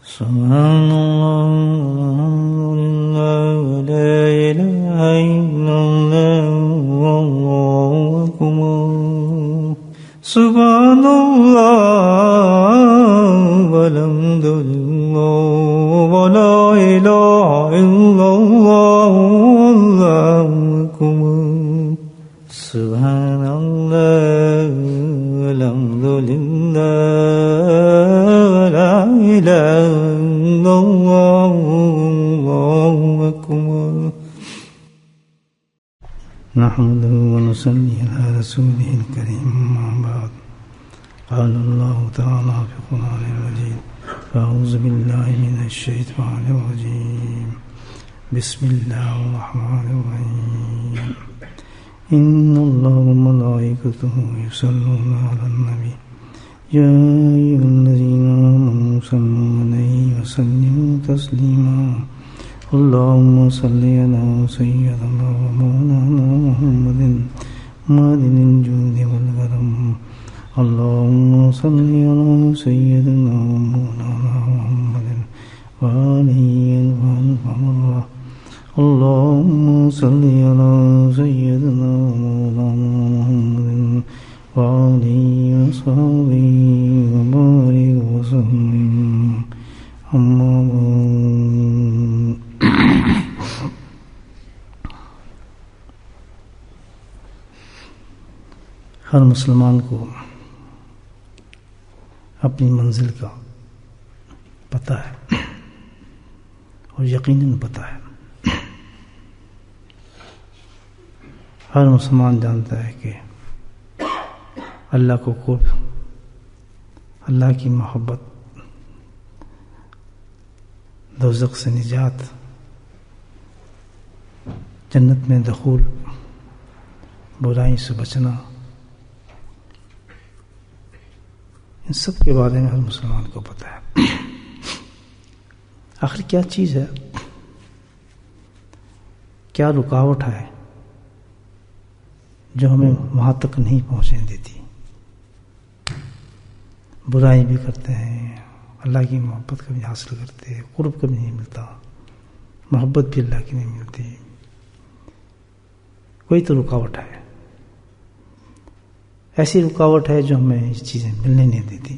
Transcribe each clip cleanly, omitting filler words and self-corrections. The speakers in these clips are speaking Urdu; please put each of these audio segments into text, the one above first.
سبحان اللہ لا الہ الا اللہ واللہ اکبر سبحان اللہ والحمد للہ ولا الہ الا اللہ واللہ اکبر سبحان اللہ والحمد للہ ولا الہ الا اللہ واللہ اکبر نحمده ونصلي على رسوله الكريم أما بعد قال الله تعالى في القرآن المجيد أعوذ بالله من الشيطان الرجيم بسم الله الرحمن الرحيم إن الله وملائكته يصلون على النبي يا أيها الذين آمنوا صلوا عليه وسلموا تسليما اللهم صل على سيدنا ومولانا محمد معدن الجود والكرم اللهم صل على سيدنا ومولانا محمد وآله وصحبه اللهم صل على سيدنا ومولانا محمد وآله وصحبه وبارك وسلم أما بعد ہر مسلمان کو اپنی منزل کا پتہ ہے اور یقیناً پتہ ہے. ہر مسلمان جانتا ہے کہ اللہ کو قرب، اللہ کی محبت، دوزخ سے نجات، جنت میں دخول، برائی سے بچنا، ان سب کے بارے میں ہر مسلمان کو پتہ ہے. آخر کیا چیز ہے، کیا رکاوٹ ہے جو ہمیں وہاں تک نہیں پہنچنے دیتی؟ برائی بھی کرتے ہیں، اللہ کی محبت کبھی حاصل کرتے ہیں، قرب کبھی نہیں ملتا، محبت بھی اللہ کی نہیں ملتی. کوئی تو رکاوٹ ہے، ایسی رکاوٹ ہے جو ہمیں یہ چیزیں ملنے نہیں دیتی.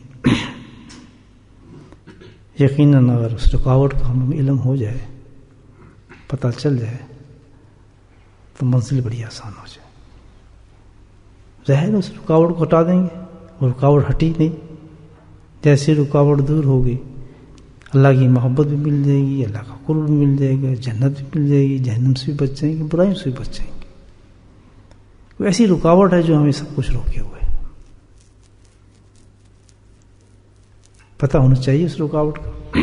یقیناً اگر اس رکاوٹ کا ہمیں علم ہو جائے، پتہ چل جائے، تو منزل بڑی آسان ہو جائے. ظاہر اس رکاوٹ کو ہٹا دیں گے، وہ رکاوٹ ہٹی نہیں. جیسے رکاوٹ دور ہوگی، اللہ کی محبت بھی مل جائے گی، اللہ کا قرب بھی مل جائے گا، جنت بھی مل جائے گی، جہنم سے بھی بچ جائیں گے، برائیوں سے بھی بچ جائیں گے. کوئی ایسی رکاوٹ ہے جو ہمیں سب کچھ روکے ہوئے. پتہ ہونا چاہیے اس رکاوٹ کا.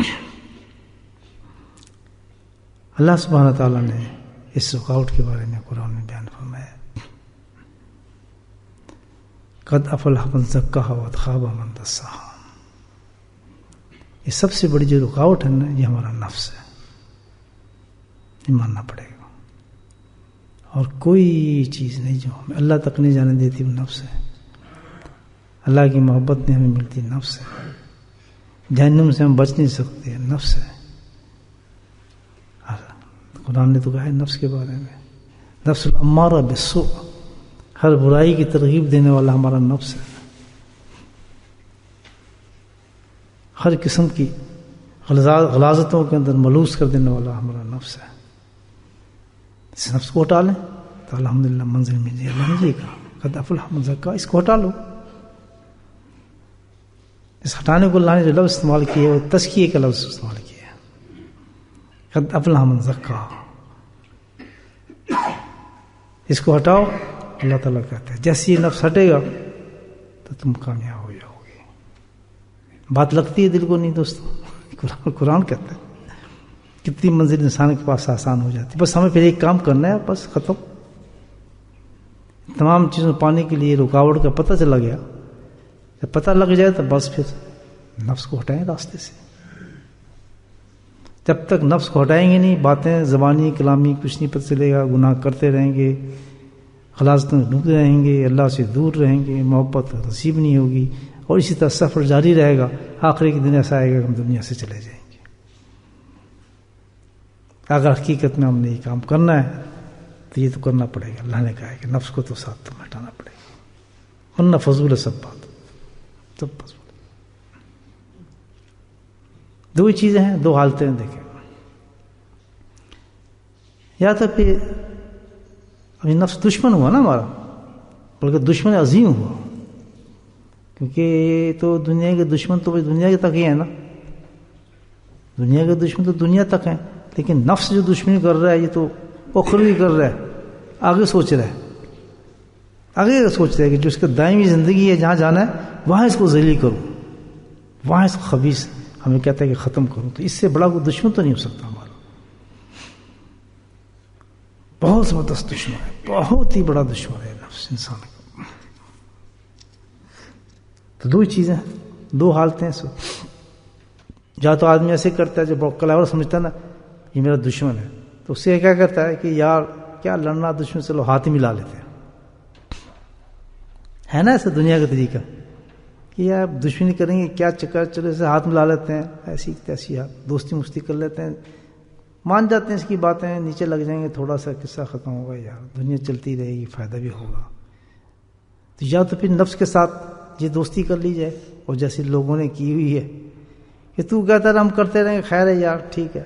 اللہ سبحانہ تعالیٰ نے اس رکاوٹ کے بارے میں قرآن میں بیان فرمایا، قد افلح من زکاہا وقد خاب من دساہا. یہ سب سے بڑی جو رکاوٹ ہے نا، یہ ہمارا نفس ہے. یہ ماننا پڑے گا. اور کوئی چیز نہیں جو ہمیں اللہ تک نہیں جانے دیتی، وہ نفس ہے. اللہ کی محبت نہیں ہمیں ملتی، نفس ہے. جہنم سے ہم بچ نہیں سکتے، نفس ہے. قرآن نے تو کہا ہے نفس کے بارے میں، نفس الامارہ بالسوء، ہر برائی کی ترغیب دینے والا ہمارا نفس ہے. ہر قسم کی غلاظتوں کے اندر ملوث کر دینے والا ہمارا نفس ہے. اس نفس کو ہٹا لیں تو الحمدللہ منزل مل جائے. اللہ نے یہ کہا قد افلح من زکاہا، اس کو ہٹا لو. اس ہٹانے کو اللہ نے جو لفظ استعمال کیا ہے وہ تزکیے کا لفظ استعمال کیا ہے. قد افلح من زکاہا، اس کو ہٹاؤ. اللہ تعالیٰ کہتے ہیں جیسے یہ نفس ہٹے گا تو تم کامیاب ہو جاؤ گے. بات لگتی ہے دل کو نہیں دوستو. قرآن کہتا ہے کتنی منزل انسان کے پاس آسان ہو جاتی. بس ہمیں پھر ایک کام کرنا ہے، بس ختم. تمام چیزوں پانے کے لیے رکاوٹ کا پتہ چلا گیا. جب پتہ لگ جائے تو بس پھر نفس کو ہٹائیں راستے سے. جب تک نفس کو ہٹائیں گے نہیں، باتیں زبانی کلامی کچھ نہیں پتہ چلے گا. گناہ کرتے رہیں گے، غلاظتوں میں ڈوبتے رہیں گے، اللہ سے دور رہیں گے، محبت نصیب نہیں ہوگی، اور اسی طرح سفر جاری رہے گا. آخری کے دن ایسا آئے گا کہ ہم دنیا سے چلے جائیں گے. اگر حقیقت میں ہم نے یہ کام کرنا ہے تو یہ تو کرنا پڑے گا. اللہ نے کہا ہے کہ نفس کو تو ساتھ تم ہٹانا پڑے گا، ورنہ فضول ہے سب بات، سب فضول. دو ہی چیزیں ہیں، دو حالتیں ہیں. دیکھیں، یا تو پھر ابھی نفس دشمن ہوا نا ہمارا، بلکہ دشمن عظیم ہوا، کیونکہ تو دنیا کے دشمن تو دنیا کے تک ہی ہے نا، دنیا کے دشمن تو دنیا تک ہیں، لیکن نفس جو دشمنی کر رہا ہے یہ تو اخروی کر رہا ہے، آگے سوچ رہا ہے، آگے سوچ رہا ہے کہ جو اس کا دائمی زندگی ہے جہاں جانا ہے وہاں اس کو ذلیل کروں، وہاں اس کو خبیث ہمیں کہتا ہے کہ ختم کروں. تو اس سے بڑا کوئی دشمن تو نہیں ہو سکتا ہمارا. بہت زبردست دشمن ہے، بہت ہی بڑا دشمن ہے نفس انسان کا. تو دو ہی چیزیں، دو حالتیں ہیں. یا تو آدمی ایسے کرتا ہے جو کلاور سمجھتا ہے نا یہ میرا دشمن ہے، تو اس سے کیا کرتا ہے کہ یار کیا لڑنا دشمن سے، لو ہاتھ ہی ملا لیتے ہیں. ہے نا ایسا دنیا کا طریقہ کہ یار دشمنی کریں گے کیا چکر، چلو اسے ہاتھ ملا لیتے ہیں، ایسی تیسی دوستی مستی کر لیتے ہیں، مان جاتے ہیں اس کی باتیں، نیچے لگ جائیں گے، تھوڑا سا قصہ ختم ہوگا، یار دنیا چلتی رہے گی، فائدہ بھی ہوگا. تو یا تو پھر نفس کے ساتھ یہ دوستی کر لی جائے، اور جیسے لوگوں نے کی ہوئی ہے کہ تو کہتا ہے ہم کرتے رہیں گے، خیر ہے یار ٹھیک ہے،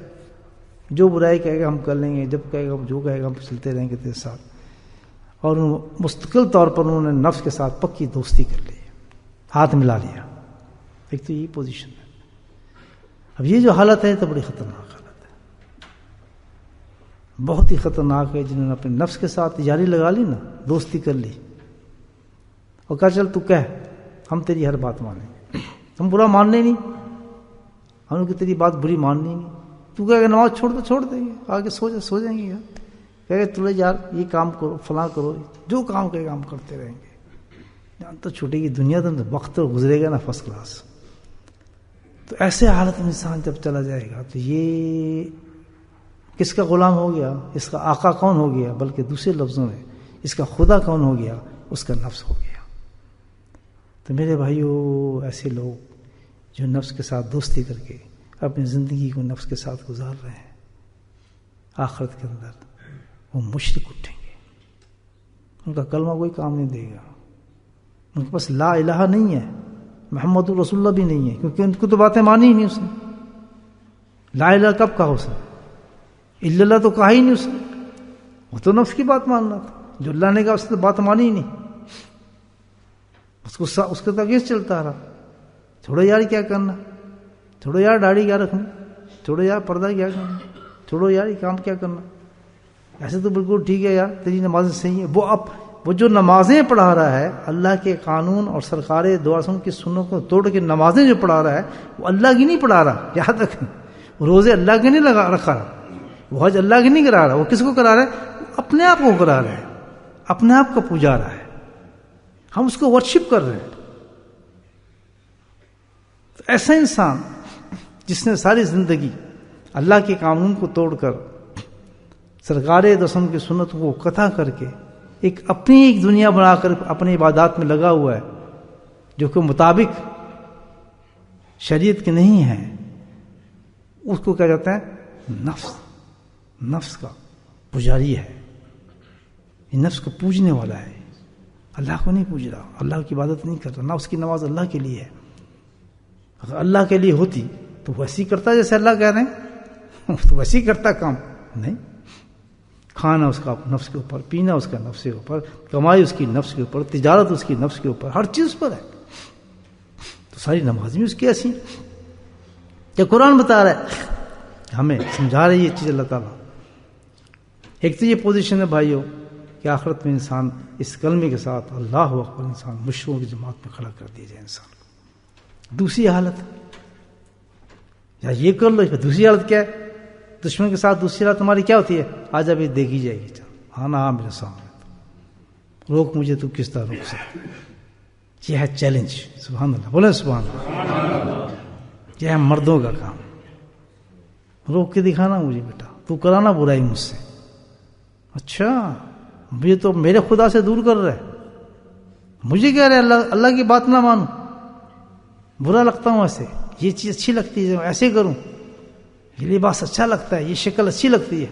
جو برائی کہے گا ہم کر لیں گے، جب کہے گا جو کہے گا ہم چلتے رہیں گے تیرے ساتھ. اور مستقل طور پر انہوں نے نفس کے ساتھ پکی دوستی کر لی، ہاتھ ملا لیا. ایک تو یہی پوزیشن ہے. اب یہ جو حالت ہے تو بڑی خطرناک حالت ہے، بہت ہی خطرناک ہے. جنہوں نے اپنے نفس کے ساتھ یاری لگا لی نا، دوستی کر لی، اور کہا چل تو کہہ ہم تیری ہر بات مانیں گے، ہم برا ماننے نہیں، ہم کی تیری بات بری ماننی نہیں. تو کہے گا نماز چھوڑ دو، چھوڑ دیں گے، آگے سو جائیں گے. کہے گا چلو یار یہ کام کرو، فلاں کرو، جو کام کہے گا ہم کرتے رہیں گے. جان تو چھوٹے گی دنیا، تو وقت تو گزرے گا نا فرسٹ کلاس. تو ایسے حالت میں انسان جب چلا جائے گا تو یہ کس کا غلام ہو گیا؟ اس کا آقا کون ہو گیا؟ بلکہ دوسرے لفظوں میں اس کا خدا کون ہو گیا؟ اس کا نفس ہو گیا. تو میرے بھائیو، ایسے لوگ جو نفس کے ساتھ دوستی کر کے اپنی زندگی کو نفس کے ساتھ گزار رہے ہیں، آخرت کے اندر وہ مشرک اٹھیں گے. ان کا کلمہ کوئی کام نہیں دے گا، ان کے پاس لا الہ نہیں ہے، محمد رسول اللہ بھی نہیں ہے، کیونکہ ان کو تو باتیں مانی ہی نہیں اس نے. لا الہ کب کہا اس نے؟ الا اللہ تو کہا ہی نہیں اس نے. وہ تو نفس کی بات مان رہا تھا، جو اللہ نے کہا اس نے تو بات مانی ہی نہیں. اس کے تک چلتا رہا، چھوڑو یار کیا کرنا، چھوڑو یار داڑھی کیا رکھنا، چھوڑو یار پردہ کیا کرنا، چھوڑو یار یہ کام کیا کرنا، ایسے تو بالکل ٹھیک ہے یار تیری نمازیں صحیح ہیں. وہ جو نمازیں پڑھا رہا ہے، اللہ کے قانون اور سرکار دو عالم کی سنتوں کو توڑ کے نمازیں جو پڑھا رہا ہے وہ اللہ کی نہیں پڑھا رہا. یاد رکھیں، روزے اللہ کے نہیں رکھا رہا، وہ حج اللہ کی نہیں کرا رہا. وہ کس کو کرا رہا ہے؟ اپنے آپ کو کرا رہا ہے، اپنے آپ کو پوجا رہا ہے. ہم اس کو ورشپ کر رہے ہیں. تو ایسا انسان جس نے ساری زندگی اللہ کے قانون کو توڑ کر سرکار دسم کی سنتوں کو قطع کر کے اپنی ایک دنیا بنا کر اپنی عبادات میں لگا ہوا ہے، جو کہ مطابق شریعت کے نہیں ہے، اس کو کہا جاتا ہے نفس کا پجاری ہے. یہ نفس کو پوجنے والا ہے، اللہ کو نہیں پوج رہا، اللہ کی عبادت نہیں کر رہا. نہ اس کی نماز اللہ کے لیے ہے. اگر اللہ کے لیے ہوتی تو ویسے ہی کرتا جیسے اللہ کہہ رہے ہیں، تو ویسے ہی کرتا کام. نہیں، کھانا اس کا نفس کے اوپر، پینا اس کا نفس کے اوپر، کمائی اس کی نفس کے اوپر، تجارت اس کی نفس کے اوپر، ہر چیز پر ہے. تو ساری نماز بھی اس کی ایسی. یہ قرآن بتا رہا ہے، ہمیں سمجھا رہی ہے یہ چیز اللہ تعالیٰ. ایک تو یہ پوزیشن ہے بھائیو کہ آخرت میں انسان اس کلمے کے ساتھ اللہ اکبر انسان مشرکوں کی جماعت میں کھڑا کر دیا جائے انسان کو. دوسری حالت یا یہ کر لو. دوسری حالت کیا ہے؟ دشمن کے ساتھ دوسری حالت ہماری کیا ہوتی ہے؟ آج ابھی دیکھی جائے گی. چل ہاں نا، میرے سامنے روک مجھے، تو کس طرح روک سکتا؟ یہ ہے چیلنج. سبحان اللہ، بولے سبحان اللہ. یہ ہے مردوں کا کام. روک کے دکھانا مجھے، بیٹا تو کرانا برائی مجھ سے. اچھا مجھے تو میرے خدا سے دور کر رہے، مجھے کہہ رہے اللہ کی بات نہ مانوں. برا لگتا ہوں ایسے، یہ چیز اچھی لگتی ہے ایسے کروں. یہ لباس اچھا لگتا ہے، یہ شکل اچھی لگتی ہے،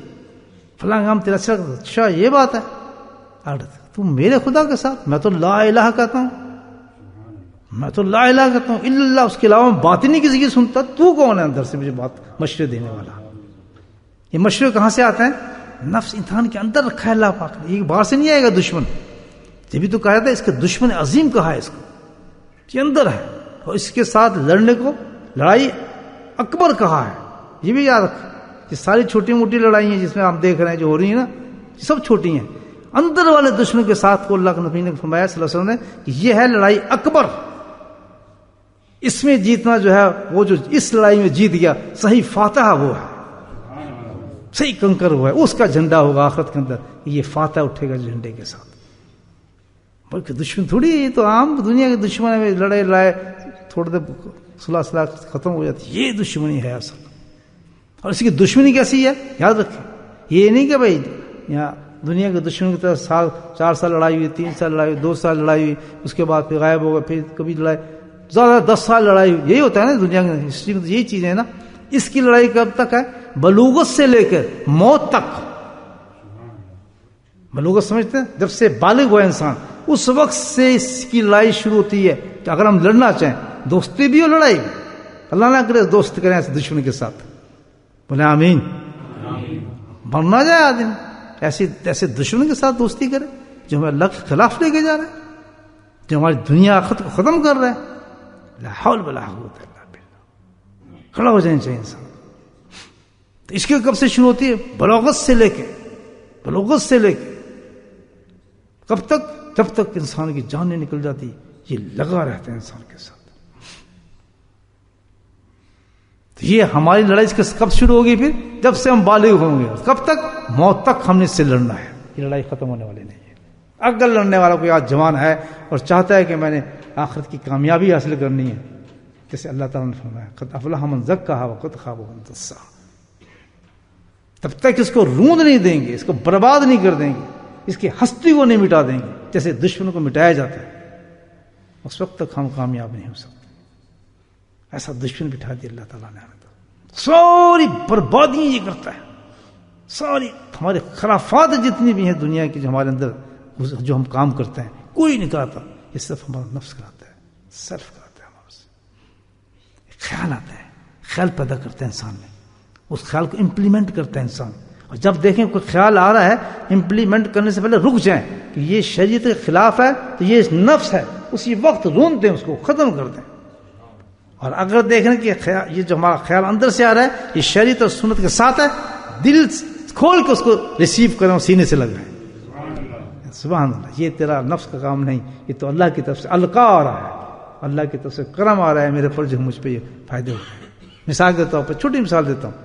فلاں کام تیرا اچھا لگتا ہے، اچھا یہ بات ہے، تم میرے خدا کے ساتھ، میں تو لا الہ کہتا ہوں، میں تو لا الہ کہتا ہوں الا اللہ، اس کے علاوہ بات ہی نہیں کسی کی سنتا، تو کون ہے اندر سے مجھے بات مشورے دینے والا؟ یہ مشورے کہاں سے آتے ہیں؟ نفس انسان کے اندر رکھا ہے اللہ پاک نے، یہ باہر سے نہیں آئے گا دشمن، جبھی تو کہا تھا اس کے دشمن عظیم کہا ہے، اس کو یہ اندر ہے، اور اس کے ساتھ لڑنے کو لڑائی اکبر کہا ہے۔ یہ بھی یاد رکھ، یہ ساری چھوٹی موٹی لڑائی ہیں جس میں آپ دیکھ رہے ہیں جو ہو رہی ہیں نا، یہ سب چھوٹی ہیں، اندر والے دشمن کے ساتھ کو اللہ کے نبی نے فرمایا صلی اللہ علیہ وسلم نے کہ یہ ہے لڑائی اکبر، اس میں جیتنا جو ہے، وہ جو اس لڑائی میں جیت گیا صحیح فاتح وہ ہے، صحیح کنکر ہوا ہے، اس کا جھنڈا ہوگا آخرت کے اندر، یہ فاتح اٹھے گا جھنڈے کے ساتھ، بلکہ دشمن تھوڑی، یہ تو عام دنیا کے دشمن ہے، لڑے تھوڑے دیر صلح ختم ہو جاتی، یہ دشمنی ہے اصل۔ اور اس کی دشمنی کیسی ہے یاد رکھیں، یہ نہیں کہ بھائی یہاں دنیا کے دشمن کی طرف 4 سال لڑائی ہوئی، 3 سال لڑائی ہوئی، 2 سال لڑائی ہوئی، اس کے بعد پھر غائب ہو گئے، پھر کبھی لڑائی، زیادہ 10 سال لڑائی ہوئی، یہی ہوتا ہے نا دنیا کی ہسٹری میں، یہی چیزیں ہیں نا۔ اس کی لڑائی کب تک ہے؟ بلوغت سے لے کر موت تک۔ بلوغت سمجھتے ہیں؟ جب سے بالغ ہوا انسان، اس وقت سے اس کی لڑائی شروع ہوتی ہے کہ اگر ہم لڑنا چاہیں، دوستی بھی اور لڑائی بھی، اللہ نہ کرے دوست کریں ایسے دشمن کے ساتھ، بولے آمین، مرنا جائے آدمی ایسے دشمن کے ساتھ دوستی کرے جو ہمیں اللہ کے خلاف لے کے جا رہے ہیں، جو ہماری دنیا آخرت کو ختم کر رہے ہیں۔ لا حول ولا قوت الا باللہ، کھڑا ہو جانا چاہیے انسان۔ تو اس کی کب سے شروع ہوتی ہے؟ بلوغت سے لے کے کب تک؟ جب تک انسان کی جان نہیں نکل جاتی، یہ لگا رہتا ہے انسان کے ساتھ۔ تو یہ ہماری لڑائی اس کے کب شروع ہوگی؟ پھر جب سے ہم بالغ ہوں گے، کب تک؟ موت تک ہم نے اس سے لڑنا ہے، یہ لڑائی ختم ہونے والی نہیں ہے۔ اگر لڑنے والا کوئی آج جوان ہے اور چاہتا ہے کہ میں نے آخرت کی کامیابی حاصل کرنی ہے، جیسے اللہ تعالیٰ نے فرمایا قد افلح من زکاھا وقد خاب من دساھا، تب تک اس کو روند نہیں دیں گے، اس کو برباد نہیں کر دیں گے، اس کی ہستی کو نہیں مٹا دیں گے جیسے دشمن کو مٹایا جاتا ہے، اس وقت تک ہم کامیاب نہیں ہو سکتے۔ ایسا دشمن بٹھا دیا اللہ تعالیٰ نے ہمیں، تو ساری بربادیاں یہ کرتا ہے، ساری ہمارے خرافات جتنی بھی ہیں دنیا کی جو ہمارے اندر جو ہم کام کرتے ہیں، کوئی نہیں کراتا، یہ صرف ہمارا نفس کراتا ہے، سیلف کراتا ہے ہمارے سے۔ خیال آتا ہے، خیال پیدا کرتا ہے انسان میں، اس خیال کو امپلیمنٹ کرتا ہے انسان، اور جب دیکھیں کوئی خیال آ رہا ہے امپلیمنٹ کرنے سے پہلے رک جائیں کہ یہ شریعت کے خلاف ہے تو یہ نفس ہے، اسی وقت روند دیں، اس کو ختم کر دیں۔ اور اگر دیکھیں کہ یہ جو ہمارا خیال اندر سے آ رہا ہے یہ شریعت اور سنت کے ساتھ ہے، دل کھول کے اس کو ریسیو کریں اور سینے سے لگائیں۔ سبحان اللہ، یہ تیرا نفس کا کام نہیں، یہ تو اللہ کی طرف سے القا آ رہا ہے، اللہ کی طرف سے کرم آ رہا ہے میرے پر، جو مجھ پہ یہ فائدے ہو رہے ہیں۔ مثال دیتا ہوں، چھوٹی مثال دیتا ہوں،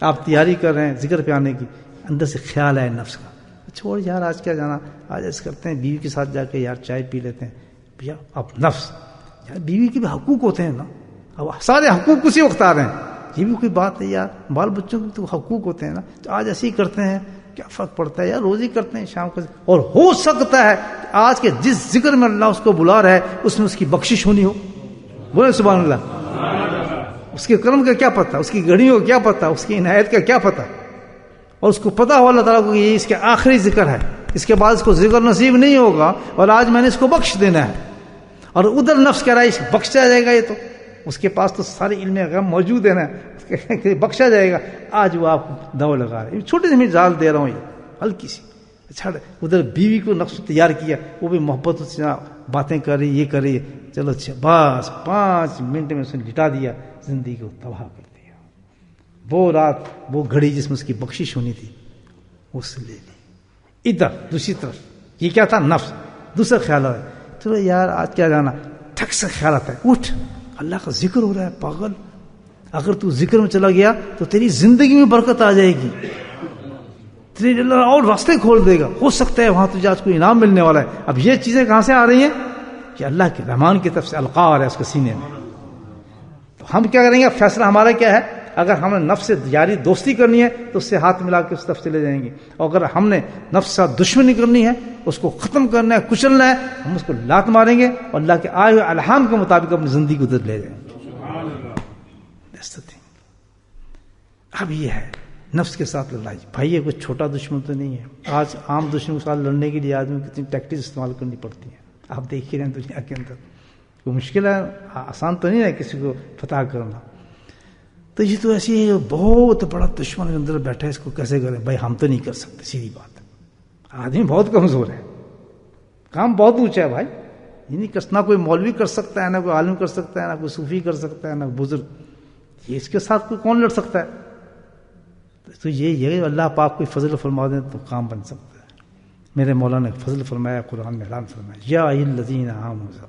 آپ تیاری کر رہے ہیں ذکر پہ آنے کی، اندر سے خیال ہے نفس کا، چھوڑ یار آج کیا جانا، آج ایسے کرتے ہیں بیوی کے ساتھ جا کے یار چائے پی لیتے ہیں، بھیا اب نفس، یار بیوی کے بھی حقوق ہوتے ہیں نا، اب سارے حقوق اسی وقت آ رہے ہیں، یہ بھی کوئی بات ہے یار، بال بچوں کے تو حقوق ہوتے ہیں نا، تو آج ایسے ہی کرتے ہیں، کیا فرق پڑتا ہے یار، روز ہی کرتے ہیں شام کو، اور ہو سکتا ہے آج کے جس ذکر میں اللہ اس کو بلا رہا ہے اس میں اس کی بخشش ہونی ہو، بولے سبحان اللہ۔ اس کے کرم کا کیا پتہ، اس کی گھڑیوں کا کیا پتہ، اس کی عنایت کا کیا پتہ، اور اس کو پتہ ہو اللہ تعالیٰ کو کہ یہ اس کے آخری ذکر ہے، اس کے بعد اس کو ذکر نصیب نہیں ہوگا، اور آج میں نے اس کو بخش دینا ہے، اور ادھر نفس کہہ رہا ہے بخشا جائے گا، یہ تو اس کے پاس تو سارے علم غم موجود ہے نا، بخشا جائے گا، آج وہ آپ دو لگا رہے ہیں، چھوٹی سی میں جال دے رہا ہوں، یہ ہلکی سی، اچھا ادھر بیوی کو نفس تیار کیا، وہ بھی محبت سے باتیں کر رہی، یہ کر رہی ہے، چلو اچھا بس 5 منٹ میں اس نے لٹا دیا، زندگی کو تباہ کر دیا، وہ رات وہ گھڑی جس میں اس کی بخشش ہونی تھی اس سے لے لی۔ ادھر دوسری طرف یہ کیا تھا، نفس، دوسرا خیال آ رہا ہے، چلو یار آج کیا جانا، ٹھک سے خیال آتا ہے، اٹھ اللہ کا ذکر ہو رہا ہے، پاگل، اگر تو ذکر میں چلا گیا تو تیری زندگی میں برکت آ جائے گی، تیرے اللہ اور راستے کھول دے گا، ہو سکتا ہے وہاں تجھے آج کوئی انعام ملنے والا ہے۔ اب یہ چیزیں کہاں سے آ رہی ہیں کہ اللہ کے رحمان کی طرف سے القا آ رہا ہے اس کے سینے میں، تو ہم کیا کریں گے، فیصلہ ہمارا کیا ہے، اگر ہم نے نفس سے یاری دوستی کرنی ہے تو اس سے ہاتھ ملا کے اس طرف چلے جائیں گے، اور اگر ہم نے نفس سے دشمنی کرنی ہے، اس کو ختم کرنا ہے، کچلنا ہے، ہم اس کو لات ماریں گے اور اللہ کے آئے ہوئے الہام کے مطابق اپنی زندگی کو ادھر لے جائیں گے۔ اب یہ ہے نفس کے ساتھ لڑائی. بھائی یہ کوئی چھوٹا دشمن تو نہیں ہے. آج عام دشمن کے ساتھ لڑنے کے لیے آدمی کو کتنی ٹیکٹکس استعمال کرنی پڑتی ہیں. آپ دیکھ ہی رہے ہیں دنیا کے اندر. کوئی مشکل ہے, آسان تو نہیں ہے کسی کو فتح کرنا. تو یہ تو ایسی ہے بہت بڑا دشمن اندر بیٹھا ہے, اس کو کیسے کریں؟ بھائی ہم تو نہیں کر سکتے, سیدھی بات ہے. آدمی بہت کمزور ہے, کام بہت اونچا ہے بھائی. یہ نہیں کر, نہ کوئی مولوی کر سکتا ہے, نہ کوئی عالم کر سکتا ہے, نہ کوئی صوفی کر سکتا ہے, نہ بزرگ. یہ اس کے ساتھ کوئی کون لڑ سکتا ہے؟ تو یہ اللہ پاک کوئی فضل فرما دیں تو کام بن سکتا ہے. میرے مولا نے فضل فرمایا, قرآن میں اعلان فرمایا, یا الذین آمنوا,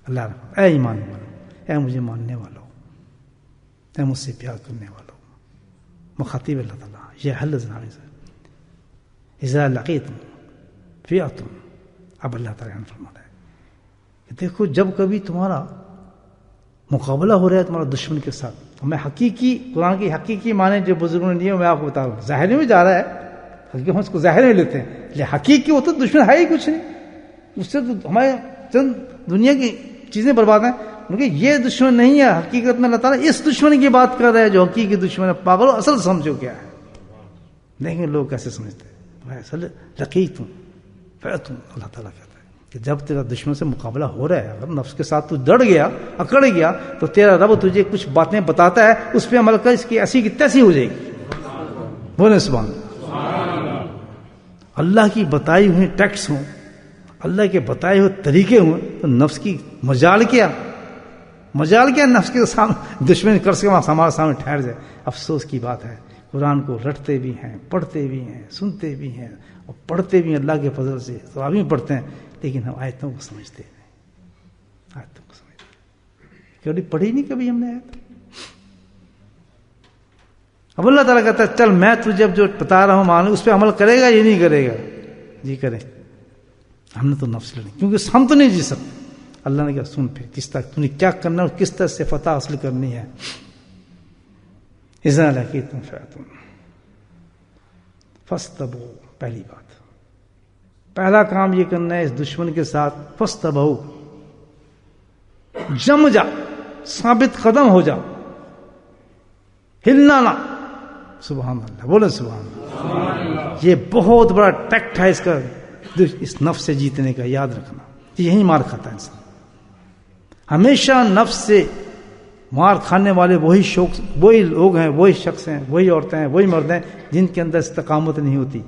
اللہ نے اے ایمان والو, اے مجھے ماننے والو, اے مجھ سے پیار کرنے والو. مخاطب اللہ تعالیٰ, یہ الذین آمنوا اذا لقیتم فئۃ. اب اللہ تعالیٰ نے فرمایا کہ دیکھو جب کبھی تمہارا مقابلہ ہو رہا ہے تمہارا دشمن کے ساتھ, میں حقیقی قرآن کی حقیقی معنی جو بزرگوں نے دیے میں آپ کو بتا رہا ہوں. ظاہر میں جا رہا ہے, حقیقی ہم اس کو ظاہر میں لیتے ہیں, لیکن حقیقی وہ تو دشمن ہے ہی کچھ نہیں. اس سے تو ہمارے چند دنیا کی چیزیں برباد ہیں, کیونکہ یہ دشمن نہیں ہے. حقیقت میں اللہ تعالیٰ اس دشمن کی بات کر رہا ہے جو حقیقی دشمن ہے. پاگلو اصل سمجھو کیا ہے, لیکن لوگ کیسے سمجھتے ہیں؟ اصل لقیتم فئۃ. اللہ تعالیٰ کہتا ہے کہ جب تیرا دشمن سے مقابلہ ہو رہا ہے, اگر نفس کے ساتھ تو ڈر گیا, اکڑ گیا, تو تیرا رب تجھے کچھ باتیں بتاتا ہے, اس پہ عمل کر, اس کی ایسی کی تیسی ہو جائے گی. بولے سبحان اللہ. اللہ کی بتائی ہوئی ٹیکس ہوں, اللہ کے بتائے ہوئے طریقے ہوں, تو نفس کی مجال کیا نفس کے سامنے دشمن کر سکے ہمارے سامنے ٹھہر جائے. افسوس کی بات ہے, قرآن کو رٹتے بھی ہیں, پڑھتے بھی ہیں, سنتے بھی ہیں, اور پڑھتے بھی ہیں اللہ کے فضل سے, تو آدمی پڑھتے ہیں, لیکن ہم آیتوں کو سمجھتے ہیں. آیتوں کو سمجھتے ہیں, کبھی پڑھی نہیں کبھی ہم نے آیت. اب اللہ تعالیٰ کہتا ہے چل میں تجھے جو بتا رہا ہوں مان, اس پہ عمل کرے گا یا نہیں کرے گا؟ جی کرے. ہم نے تو نفس لڑی, کیونکہ ہم تو نہیں جی سکتے. اللہ نے کہا سن پھر کس طرح تم نے کیا کرنا اور کس طرح سے فتح حاصل کرنی ہے. اذا لقیتم فئۃ فاستبقوا. پہلی بات, پہلا کام یہ کرنا ہے اس دشمن کے ساتھ, فاستبقوا, جم جا, ثابت قدم ہو جا, ہلنا نہ. سبحان اللہ, بولے سبحان اللہ. یہ بہت بڑا ٹیکٹ ہے اس کا, اس نفس سے جیتنے کا. یاد رکھنا, یہی مار کھاتا ہے انسان. ہمیشہ نفس سے مار کھانے والے وہی لوگ ہیں, وہی شخص ہیں, وہی عورتیں ہیں, وہی مرد ہیں جن کے اندر استقامت نہیں ہوتی,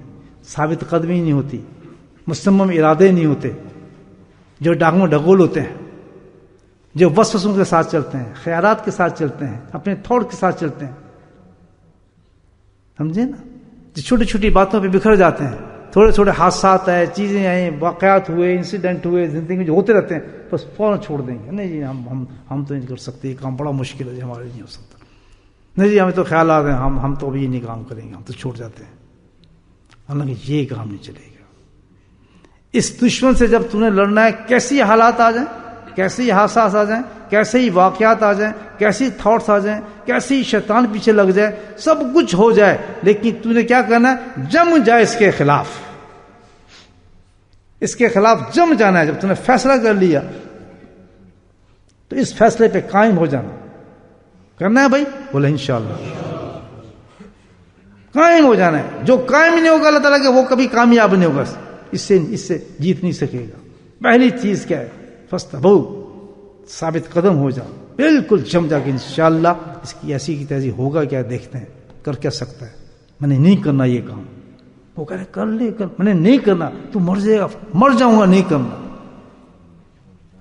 ثابت قدمی نہیں ہوتی, مصمم ارادے نہیں ہوتے, جو ڈاکو ڈگول ہوتے ہیں, جو وسوسوں کے ساتھ چلتے ہیں, خیالات کے ساتھ چلتے ہیں, اپنے تھوٹ کے ساتھ چلتے ہیں. سمجھے نا, جو چھوٹی چھوٹی باتوں پہ بکھر جاتے ہیں. تھوڑے تھوڑے حادثات آئے, چیزیں آئیں, واقعات ہوئے, انسیڈنٹ ہوئے زندگی میں جو ہوتے رہتے ہیں, بس فوراً چھوڑ دیں گے. نہیں جی ہم تو نہیں کر سکتے, یہ کام بڑا مشکل ہے جی, ہمارے نہیں ہو سکتا. نہیں جی ہمیں تو خیالات ہیں, ہم تو ابھی یہ نہیں کام کریں گے, ہم تو چھوڑ جاتے ہیں. حالانکہ یہ کام نہیں چلے گا. اس دشمن سے جب تم نے لڑنا ہے, کیسی حالات آ جائیں, کیسے حادثات آ جائیں, کیسے ہی واقعات آ جائیں, کیسی تھاٹس آ جائیں, کیسے ہی شیطان پیچھے لگ جائے, سب کچھ ہو جائے, لیکن تو نے کیا کرنا ہے, جم جائے اس کے خلاف. اس کے خلاف جم جانا ہے. جب تم نے فیصلہ کر لیا تو اس فیصلے پہ قائم ہو جانا. کرنا ہے بھائی, بولے انشاءاللہ قائم ہو جانا ہے. جو قائم نہیں ہوگا اللہ تعالیٰ کے, وہ کبھی کامیاب نہیں ہوگا, اس سے جیت نہیں سکے گا. پہلی چیز کیا ہے, فاستبقوا, ثابت قدم ہو جا, بالکل جم جا کے انشاءاللہ. اس کی ایسی کی تیزی ہوگا کیا, دیکھتے ہیں کر کیا سکتا ہے. میں نے نہیں کرنا یہ کام. وہ کہہ رہے کر لے, میں نے نہیں کرنا, تو مر جائے گا. مر جاؤں گا نہیں کرنا.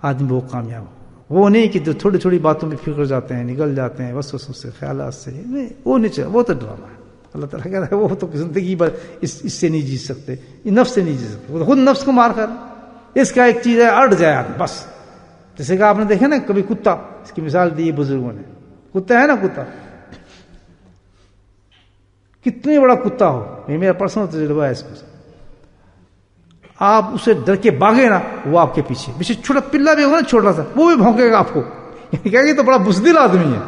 آدمی وہ کامیاب ہو, وہ نہیں کہ جو تھوڑی تھوڑی باتوں پہ فکر جاتے ہیں, نکل جاتے ہیں وسوسوں سے, خیالات سے. نہیں, وہ نہیں چاہیے, وہ تو ڈرامہ ہے. اللہ تعالیٰ کہہ رہا ہے وہ تو زندگی بھر اس سے نہیں جیت سکتے, نفس سے نہیں جیت سکتے. وہ تو خود نفس کو مار کر. اس کا ایک چیز ہے, اڑ جائے آدمی بس. جیسے کہ آپ نے دیکھا نا کبھی کتا, اس کی مثال دی بزرگوں نے. کتا ہے نا, کتا کتنے بڑا کتا ہو, یہ میرا پرسنل تجربہ ہے اس کو, آپ اسے ڈر کے بھاگے نا, وہ آپ کے پیچھے چھوٹا پلا بھی ہوگا نا, چھوٹا سا, وہ بھی بھونکے گا آپ کو. کہے گی تو بڑا بزدل آدمی ہے,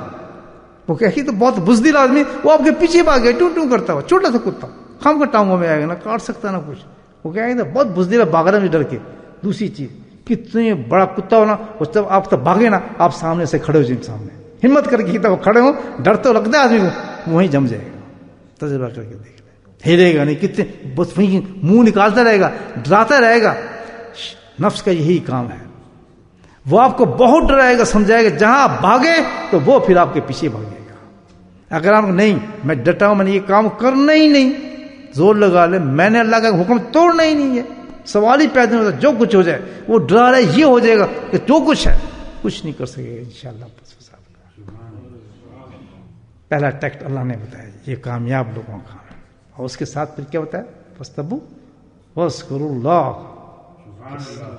وہ کہے گی تو بہت بزدل آدمی, وہ آپ کے پیچھے بھاگے ٹوں ٹوں کرتا ہوا, چھوٹا سا کتا, خام کا ٹانگوں میں آئے گا, نہ کاٹ سکتا نہ کچھ. وہ کہے گی تو بہت بزدل ہے, بھاگ رہا ہے ڈر کے. دوسری چیز, کتنے بڑا کتا ہونا, جب آپ تب بھاگے نا, آپ سامنے سے کھڑے ہو جائیں, سامنے ہمت کر کے تب کھڑے ہو, ڈر تو لگتا ہے آدمی کو, وہیں جم جائے گا. تجربہ کر کے دیکھ لیں، ہلے گا نہیں، کتنے بس وہیں منہ نکالتا رہے گا، ڈراتا رہے گا. نفس کا یہی کام ہے، وہ آپ کو بہت ڈرائے گا، سمجھائے گا، جہاں آپ بھاگے تو وہ پھر آپ کے پیچھے بھاگے گا. اگر آپ نہیں میں ڈٹا ہوں، میں نے یہ کام کرنا ہی نہیں، زور لگا لے، میں نے اللہ کا حکم توڑنا ہی نہیں ہے، سوال ہی پیدا نہیں ہوتا، جو کچھ ہو جائے وہ ڈرا رہا ہے، یہ ہو جائے گا کہ جو کچھ ہے کچھ نہیں کر سکے گا انشاءاللہ. پہلا ٹیکٹ اللہ نے بتایا، یہ کامیاب لوگوں کا ہے. اور اس کے ساتھ پھر کیا بتایا؟ فاستبو واذکروا اللہ،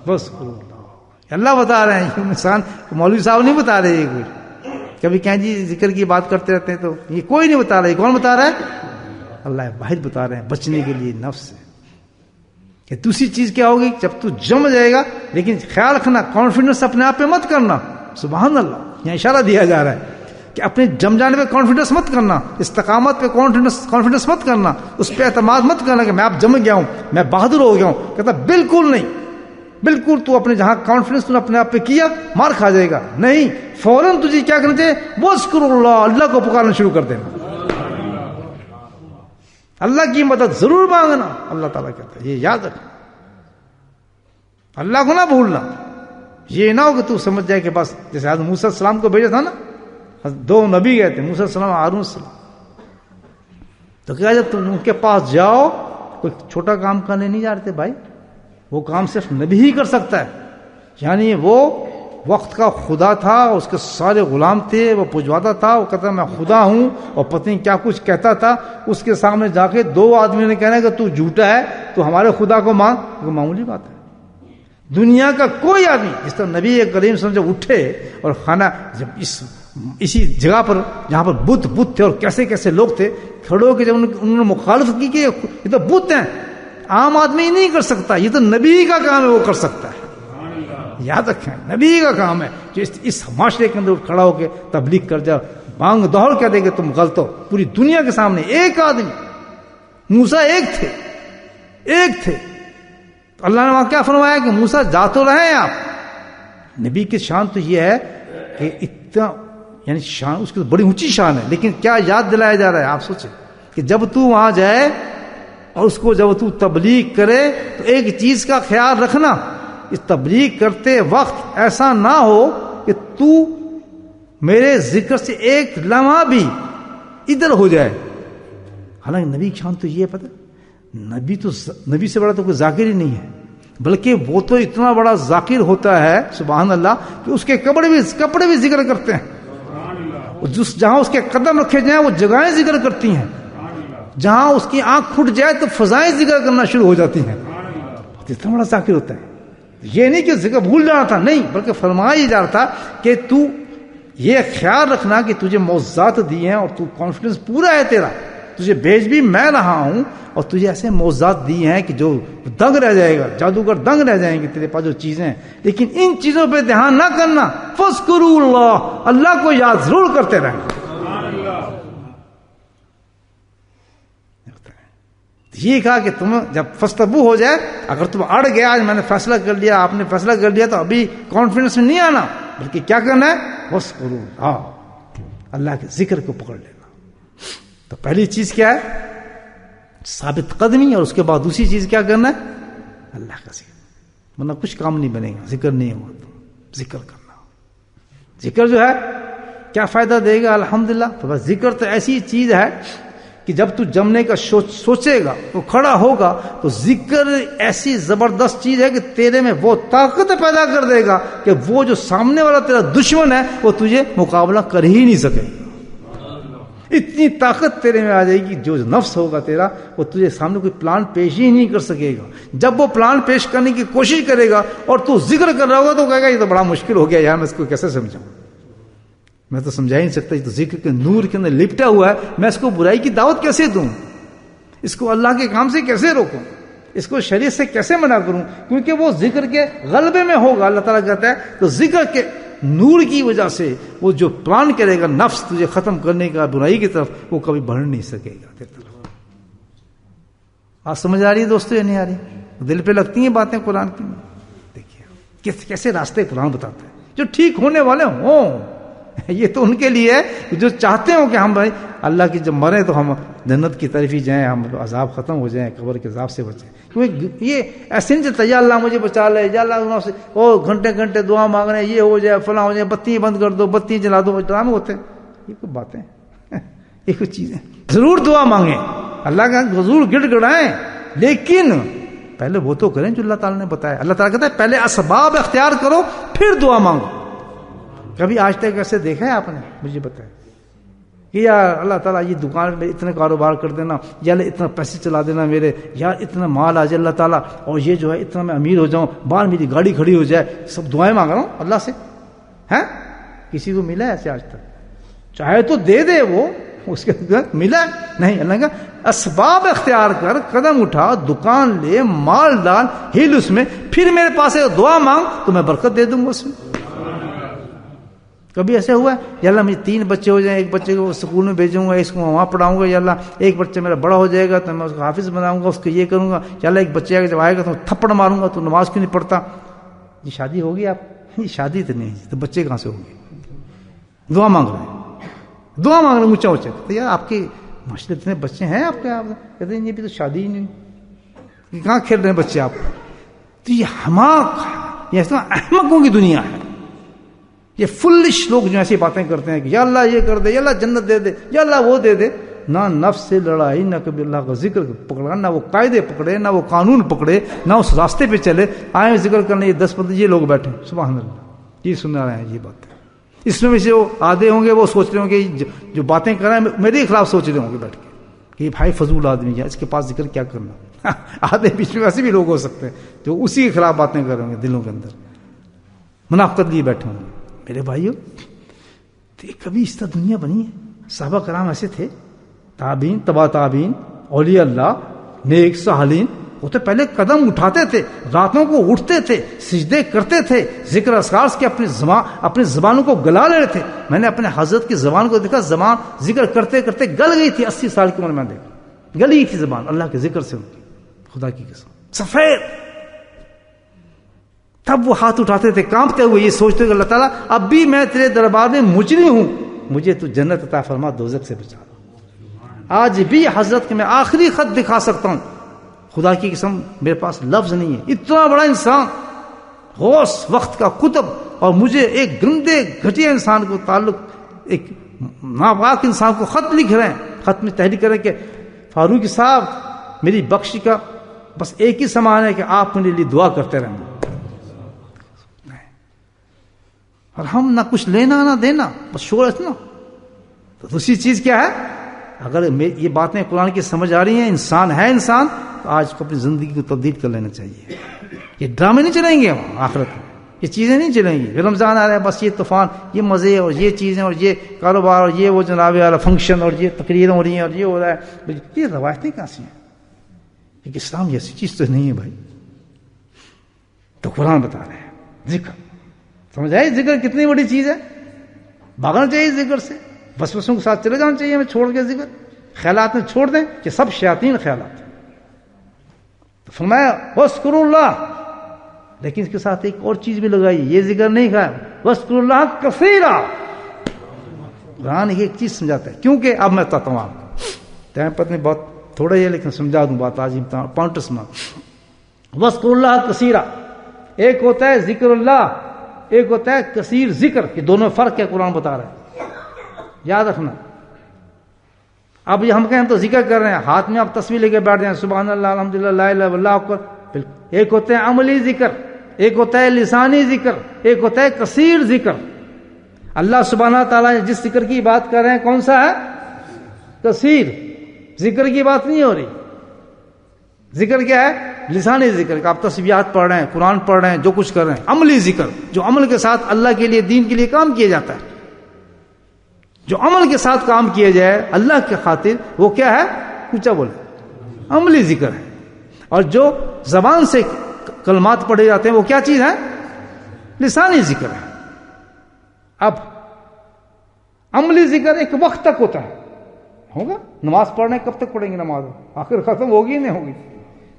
واذکروا اللہ. اللہ بتا رہے ہیں، انسان مولوی صاحب نہیں بتا رہے. یہ کوئی کبھی کہیں جی ذکر کی بات کرتے رہتے ہیں تو یہ کوئی نہیں بتا رہا. کون بتا رہا ہے؟ اللہ واحد بتا رہے ہیں، بچنے کے لیے نفس سے. کہ دوسری چیز کیا ہوگی؟ جب تو جم جائے گا، لیکن خیال رکھنا کانفیڈنس اپنے آپ پہ مت کرنا. سبحان اللہ، یہاں اشارہ دیا جا رہا ہے کہ اپنے جم جانے پہ کانفیڈنس مت کرنا، استقامت پہ کانفیڈنس مت کرنا، اس پہ اعتماد مت کرنا کہ میں اب جم گیا ہوں، میں بہادر ہو گیا ہوں. کہتا بالکل نہیں، بالکل تو اپنے جہاں کانفیڈنس تو اپنے آپ پہ کیا مار کھا جائے گا. نہیں، فوراً تجھے کیا کرنا چاہیے؟ واذکروا اللہ، اللہ کو پکارنا شروع کر دینا. اللہ کی مدد ضرور مانگنا. اللہ تعالیٰ کہتا ہے یہ یاد رکھنا، اللہ کو نہ بھولنا. یہ نہ ہو کہ تو سمجھ جائے کہ بس جیسے حضرت موسیٰ علیہ السلام کو بھیجا تھا نا، دو نبی گئے تھے، موسیٰ علیہ السلام اور ہارون علیہ السلام. تو کیا جب تم ان کے پاس جاؤ، کوئی چھوٹا کام کرنے نہیں جا رہے تھے بھائی، وہ کام صرف نبی ہی کر سکتا ہے. یعنی وہ وقت کا خدا تھا، اس کے سارے غلام تھے، وہ پجواتا تھا، وہ کہتا میں خدا ہوں، اور پتہ نہیں کیا کچھ کہتا تھا. اس کے سامنے جا کے دو آدمیوں نے کہنا کہ تو جھوٹا ہے، تو ہمارے خدا کو مان. وہ معمولی بات ہے. دنیا کا کوئی آدمی جس طرح نبی کریم صلی اللہ علیہ وسلم جب اٹھے اور کھانا جب اسی جگہ پر جہاں پر بت تھے اور کیسے کیسے لوگ تھے کھڑے ہو کے، جب انہوں نے مخالفت کی کہ یہ تو بت ہیں، عام آدمی نہیں کر سکتا، یہ تو نبی کا کام ہے، وہ کر سکتا ہے. یاد رکھیں، نبی کا کام ہے جو اس معاشرے کے اندر کھڑا ہو کے تبلیغ کر جا، مانگ دوڑ کہہ دے کہ تم غلط ہو پوری دنیا کے سامنے. ایک آدمی، موسیٰ ایک تھے. اللہ نے وہاں کیا فرمایا کہ موسیٰ جا تو رہے ہیں آپ. نبی کی شان تو یہ ہے کہ اتنا، یعنی شان اس کی بڑی اونچی شان ہے، لیکن کیا یاد دلایا جا رہا ہے؟ آپ سوچیں کہ جب تو وہاں جائے اور اس کو جب تو تبلیغ کرے تو ایک چیز کا خیال رکھنا، اس تبلیغ کرتے وقت ایسا نہ ہو کہ تو میرے ذکر سے ایک لمحہ بھی ادھر ہو جائے. حالانکہ نبی کی شان تو یہ ہے، پتہ نبی سے بڑا تو کوئی ذاکر ہی نہیں ہے، بلکہ وہ تو اتنا بڑا ذاکر ہوتا ہے سبحان اللہ کہ اس کے کپڑے بھی ذکر کرتے ہیں. جہاں اس کے قدم رکھے جائیں وہ جگہیں ذکر کرتی ہیں، جہاں اس کی آنکھ پھٹ جائے تو فضائیں ذکر کرنا شروع ہو جاتی ہیں. اتنا بڑا ذاکر ہوتا ہے. یہ نہیں کہ ذکر بھول جانا تھا، نہیں، بلکہ فرمایا جا رہا تھا کہ تو یہ خیال رکھنا کہ تجھے معجزات دی ہیں اور تو کانفیڈنس پورا ہے تیرا، تجھے بھیج بھی میں رہا ہوں، اور تجھے ایسے معجزات دی ہیں کہ جو دنگ رہ جائے گا، جادوگر دنگ رہ جائیں گے تیرے پاس جو چیزیں ہیں. لیکن ان چیزوں پہ دھیان نہ کرنا. فاذکروا اللہ، اللہ کو یاد ضرور کرتے رہنا. یہ کہا کہ تم جب فاستبو ہو جائے، اگر تم اڑ گیا، آج میں نے فیصلہ کر لیا، آپ نے فیصلہ کر لیا، تو ابھی کانفیڈنس میں نہیں آنا، بلکہ کیا کرنا ہے؟ واذکروا اللہ، اللہ کے ذکر کو پکڑ لینا. تو پہلی چیز کیا ہے؟ ثابت قدمی. اور اس کے بعد دوسری چیز کیا کرنا ہے؟ اللہ کا ذکر. ورنہ کچھ کام نہیں بنے گا، ذکر نہیں ہوگا. تو ذکر کرنا، ذکر جو ہے کیا فائدہ دے گا؟ الحمدللہ. تو بس ذکر تو ایسی چیز ہے کہ جب تو جمنے کا سوچے گا، تو کھڑا ہوگا، تو ذکر ایسی زبردست چیز ہے کہ تیرے میں وہ طاقت پیدا کر دے گا کہ وہ جو سامنے والا تیرا دشمن ہے وہ تجھے مقابلہ کر ہی نہیں سکے. اتنی طاقت تیرے میں آ جائے گی، جو نفس ہوگا تیرا وہ تجھے سامنے کوئی پلان پیش ہی نہیں کر سکے گا. جب وہ پلان پیش کرنے کی کوشش کرے گا اور تو ذکر کر رہا ہوگا تو کہے گا یہ تو بڑا مشکل ہو گیا یار، میں اس کو کیسے سمجھاؤں، میں تو سمجھا ہی نہیں سکتا، یہ تو ذکر کے نور کے اندر لپٹا ہوا ہے، میں اس کو برائی کی دعوت کیسے دوں، اس کو اللہ کے کام سے کیسے روکوں، اس کو شریعت سے کیسے منع کروں، کیونکہ وہ ذکر کے غلبے میں ہوگا. اللہ تعالیٰ کہتا ہے تو ذکر کے نور کی وجہ سے وہ جو پلان کرے گا نفس تجھے ختم کرنے کا برائی کی طرف، وہ کبھی بڑھ نہیں سکے گا تیری طرف. آج سمجھ آ رہی ہے دوستو یا نہیں آ رہی؟ دل پہ لگتی ہیں باتیں قرآن کی. دیکھیے کیسے راستے قرآن بتاتا ہے جو ٹھیک ہونے والے ہوں. یہ تو ان کے لیے ہے جو چاہتے ہو کہ ہم بھائی اللہ کی جب مریں تو ہم جنت کی طرف ہی جائیں, ہم عذاب ختم ہو جائیں, قبر کے عذاب سے بچیں. کیونکہ یہ ایسے نہیں چلتا یا اللہ مجھے بچا لے, یا اللہ سے گھنٹے گھنٹے دعا مانگ رہے ہیں, یہ ہو جائے فلاں ہو جائے, بتی بند کر دو, بتی جلا دو, ڈرامے ہوتے ہیں. یہ کوئی باتیں, یہ کچھ چیزیں. ضرور دعا مانگیں, اللہ کا ضرور گڑ گڑائیں, لیکن پہلے وہ تو کریں جو اللہ تعالیٰ نے بتایا. اللہ تعالیٰ کہتا ہے پہلے اسباب اختیار کرو پھر دعا مانگو. کبھی آج تک ایسے دیکھا ہے آپ نے؟ مجھے بتائیں کہ یار اللہ تعالیٰ یہ دکان میں اتنے کاروبار کر دینا, یا اتنا پیسے چلا دینا میرے, یا اتنا مال آ جائے اللہ تعالیٰ, اور یہ جو ہے اتنا میں امیر ہو جاؤں, باہر میری گاڑی کھڑی ہو جائے. سب دعائیں مانگ رہا ہوں اللہ سے. ہیں کسی کو ملا ہے ایسے آج تک؟ چاہے تو دے دے وہ, اس کے ملا نہیں. اللہ کا اسباب اختیار کر, قدم اٹھا, دکان لے, مال ڈال, ہل اس میں, پھر میرے پاس دعا مانگ تو میں برکت دے دوں گا اس میں. کبھی ایسا ہوا ہے یا اللہ مجھے 3 بچے ہو جائیں, ایک بچے کو اسکول میں بھیجوں گا, اس کو وہاں پڑھاؤں گا, یا اللہ ایک بچہ میرا بڑا ہو جائے گا تو میں اس کو حافظ بناؤں گا, اس کو یہ کروں گا, یا اللہ ایک بچے جب آئے گا تو تھپڑ ماروں گا, تو نماز کیوں نہیں پڑھتا؟ یہ شادی ہوگی آپ؟ یہ شادی تو نہیں, تو بچے کہاں سے ہوگی؟ دعا مانگ رہے ہیں, دعا مانگ رہے ہیں اونچا اونچا. تو یار آپ کے معاشرے اتنے بچے ہیں آپ کے, آپ کہتے ہیں یہ بھی تو شادی ہی نہیں, یہ کہاں کھیل رہے ہیں بچے آپ؟ تو یہ حماق, یہ احمقوں کی دنیا ہے. یہ فلش لوگ جو ایسی باتیں کرتے ہیں کہ یا اللہ یہ کر دے, یا اللہ جنت دے دے, یا اللہ وہ دے دے. نہ نفس سے لڑائی, نہ کبھی اللہ کا ذکر پکڑا, نہ وہ قاعدے پکڑے, نہ وہ قانون پکڑے, نہ اس راستے پہ چلے. آئے ذکر کرنے یہ 10-15 یہ لوگ بیٹھے, سبحان اللہ, یہ سنا رہے ہیں یہ باتیں. اس میں سے وہ آدھے ہوں گے وہ سوچ رہے ہوں گے جو باتیں کر رہے ہیں میرے خلاف سوچ رہے ہوں گے بیٹھ کے کہ یہ بھائی فضول آدمی ہے, اس کے پاس ذکر کیا کرنا. آدھے بیچ میں ایسے بھی لوگ ہو سکتے ہیں جو اسی کے خلاف باتیں کر رہے ہوں گے, دلوں کے اندر منافقت لیے بیٹھے ہوں گے. میرے بھائیو, تو یہ کبھی اس طرح دنیا بنی ہے؟ صحابہ کرام ایسے تھے, تابعین, تبا تابعین, اولیاء اللہ, نیک صالحین. وہ تو پہلے قدم اٹھاتے تھے, راتوں کو اٹھتے تھے, سجدے کرتے تھے, ذکر اذکار کے اپنی زبانوں کو گلا لے رہے تھے. میں نے اپنے حضرت کی زبان کو دیکھا, زبان ذکر کرتے کرتے گل گئی تھی. 80 سال کی عمر میں دیکھا گلی تھی زبان اللہ کے ذکر سے ان کی, خدا کی قسم سفید. تب وہ ہاتھ اٹھاتے تھے کانپتے ہوئے, یہ سوچتے کہ اللہ تعالیٰ اب بھی میں تیرے دربار میں مجری ہوں, مجھے تو جنت عطا فرما, دوزخ سے بچا. آج بھی حضرت کے میں آخری خط دکھا سکتا ہوں, خدا کی قسم میرے پاس لفظ نہیں ہے. اتنا بڑا انسان, غوث وقت کا قطب, اور مجھے ایک گندے گھٹیا انسان کو تعلق, ایک ناپاک انسان کو خط لکھ رہے ہیں. خط میں تحریر کریں کہ فاروقی صاحب میری بخشی کا بس ایک ہی سامان ہے کہ آپ میرے لیے دعا کرتے رہیں. اور ہم نہ کچھ لینا نہ دینا, بس شور اتنا. تو دوسری چیز کیا ہے, اگر یہ باتیں قرآن کی سمجھ آ رہی ہیں, انسان ہے انسان, تو آج کو اپنی زندگی کو تبدیل کر لینا چاہیے. یہ ڈرامے نہیں چلیں گے ہم آخرت میں, یہ چیزیں نہیں چلیں گی. رمضان آ رہا ہے بس یہ طوفان, یہ مزے اور یہ چیزیں اور یہ کاروبار اور یہ وہ جناب والا فنکشن اور یہ تقریریں ہو رہی ہیں اور یہ ہو رہا ہے. یہ روایتیں کہاں سے ہیں؟ ایک اسلام جیسی چیز تو نہیں ہے بھائی. تو قرآن بتا رہے ہیں ذکر, سمجھ آئے ذکر کتنی بڑی چیز ہے. بھاگنا چاہیے ذکر سے, وسوسوں کے ساتھ چلے جانا چاہیے ہمیں چھوڑ کے ذکر. خیالات میں چھوڑ دیں کہ سب شیاطین خیالات. تو فرمایا وَاذْكُرُوا اللَّهَ, لیکن اس کے ساتھ ایک اور چیز بھی لگائی, یہ ذکر نہیں کہا وَاذْكُرُوا اللَّهَ كَثِيرًا. قرآن ایک چیز سمجھاتا ہے, کیونکہ اب میں بتاتا ہوں آپ کو, ٹائم پتہ نہیں بہت تھوڑا ہی ہے لیکن سمجھا دوں بات آج پوائنٹس میں. وَاذْكُرُوا اللَّهَ كَثِيرًا, ایک ہوتا ہے ذکر اللہ, ایک ہوتا ہے کثیر ذکر. یہ دونوں فرق ہے قرآن بتا رہا ہے, یاد رکھنا. اب یہ ہم کہیں تو ذکر کر رہے ہیں, ہاتھ میں آپ تصویر لے کے بیٹھ جائیں سبحان اللہ الحمدللہ لا الہ الا اللہ اکبر. ایک ہوتا ہے عملی ذکر, ایک ہوتا ہے لسانی ذکر, ایک ہوتا ہے کثیر ذکر. اللہ سبحانہ تعالیٰ جس ذکر کی بات کر رہے ہیں کون سا ہے؟ کثیر. ذکر کی بات نہیں ہو رہی. ذکر کیا ہے؟ لسانی ذکر. آپ تسبیحات پڑھ رہے ہیں, قرآن پڑھ رہے ہیں, جو کچھ کر رہے ہیں. عملی ذکر, جو عمل کے ساتھ اللہ کے لیے, دین کے لیے کام کیا جاتا ہے, جو عمل کے ساتھ کام کیا جائے اللہ کے خاطر, وہ کیا ہے؟ اونچا بولے, عملی ذکر ہے. اور جو زبان سے کلمات پڑھے جاتے ہیں وہ کیا چیز ہے؟ لسانی ذکر ہے. اب عملی ذکر ایک وقت تک ہوتا ہے, ہوگا. نماز پڑھنے کب تک پڑھیں گے نماز؟ آخر ختم ہوگی نہیں ہوگی.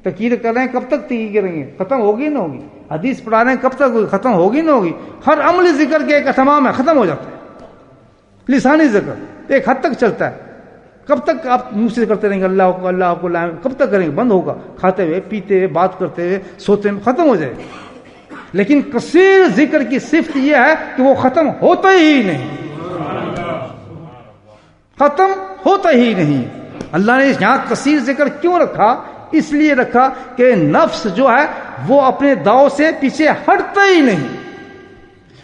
تقریر کر رہے ہیں کب تک تقریر کریں گے؟ ختم ہوگی نہ ہوگی. حدیث پڑھا رہے ہیں کب تک ختم ہوگی نہ ہوگی. ہر عملی ذکر کے ایک اہتمام ہے, ختم ہو جاتا ہے. لسانی ذکر ایک حد تک چلتا ہے. کب تک آپ منہ سے کرتے رہیں گے اللہ کو کب تک کریں گے؟ بند ہوگا. کھاتے ہوئے، پیتے ہوئے، بات کرتے ہوئے، سوتے میں ختم ہو جائے. لیکن کثیر ذکر کی صفت یہ ہے کہ وہ ختم ہوتا ہی نہیں، ختم ہوتا ہی نہیں. اللہ نے یہاں کثیر ذکر کیوں رکھا؟ اس لیے رکھا کہ نفس جو ہے وہ اپنے داؤ سے پیچھے ہٹتا ہی نہیں.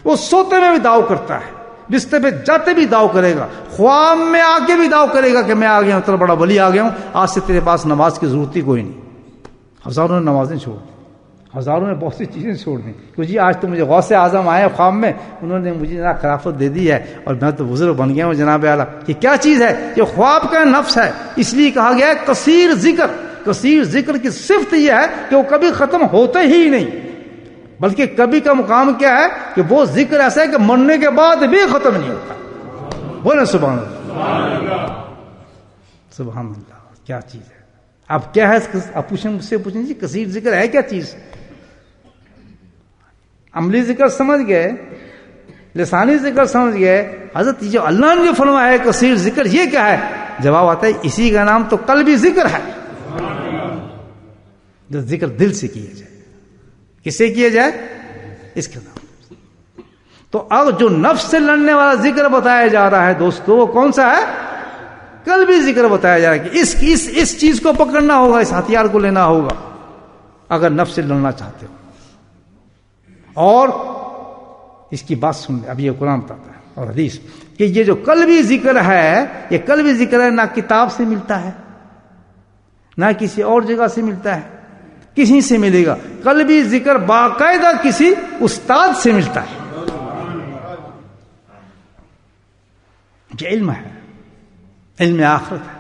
وہ سوتے میں بھی داؤ کرتا ہے، بستر پہ جاتے بھی داؤ کرے گا، خواب میں آ کے بھی داؤ کرے گا کہ میں آ گیا ہوں، اتنا بڑا ولی آ گیا ہوں، آج سے تیرے پاس نماز کی ضرورت ہی کوئی نہیں. ہزاروں نے نمازیں چھوڑ دی، ہزاروں نے بہت سی چیزیں چھوڑ دیں کہ جی آج تو مجھے غوث اعظم آئے خواب میں، انہوں نے مجھے جناب خلافت دے دی ہے اور میں تو بزرگ بن گیا ہوں جناب اعلیٰ. یہ کیا چیز ہے؟ یہ خواب کا نفس ہے. اس لیے کہا گیا ہے کثیر ذکر. کثیر ذکر کی صفت یہ ہے کہ وہ کبھی ختم ہوتا ہی نہیں، بلکہ کبھی کا مقام کیا ہے کہ وہ ذکر ایسا ہے کہ مرنے کے بعد بھی ختم نہیں ہوتا. بولے سبحان اللہ، سبحان اللہ. کیا چیز ہے؟ اب کیا ہے؟ آپ پوچھیں، مجھ سے پوچھیں جی کثیر ذکر ہے کیا چیز؟ عملی ذکر سمجھ گئے، لسانی ذکر سمجھ گئے. حضرت جو اللہ نے جو فرمایا ہے کثیر ذکر، یہ کیا ہے؟ جواب آتا ہے اسی کا نام تو قلبی ذکر ہے، جو ذکر دل سے کیا جائے. کس سے کیا جائے؟ اس کا نام. تو اب جو نفس سے لڑنے والا ذکر بتایا جا رہا ہے دوستو، وہ کون سا ہے؟ قلبی ذکر بتایا جا رہا ہے کہ اس چیز کو پکڑنا ہوگا، اس ہتھیار کو لینا ہوگا اگر نفس سے لڑنا چاہتے ہو. اور اس کی بات سن لیں، اب یہ قرآن بتاتا ہے اور حدیث کہ یہ جو قلبی ذکر ہے، یہ قلبی ذکر ہے، نہ کتاب سے ملتا ہے، نہ کسی اور جگہ سے ملتا ہے، کسی سے ملے گا. قلبی ذکر باقاعدہ کسی استاد سے ملتا ہے. یہ علم ہے، علم آخرت ہے.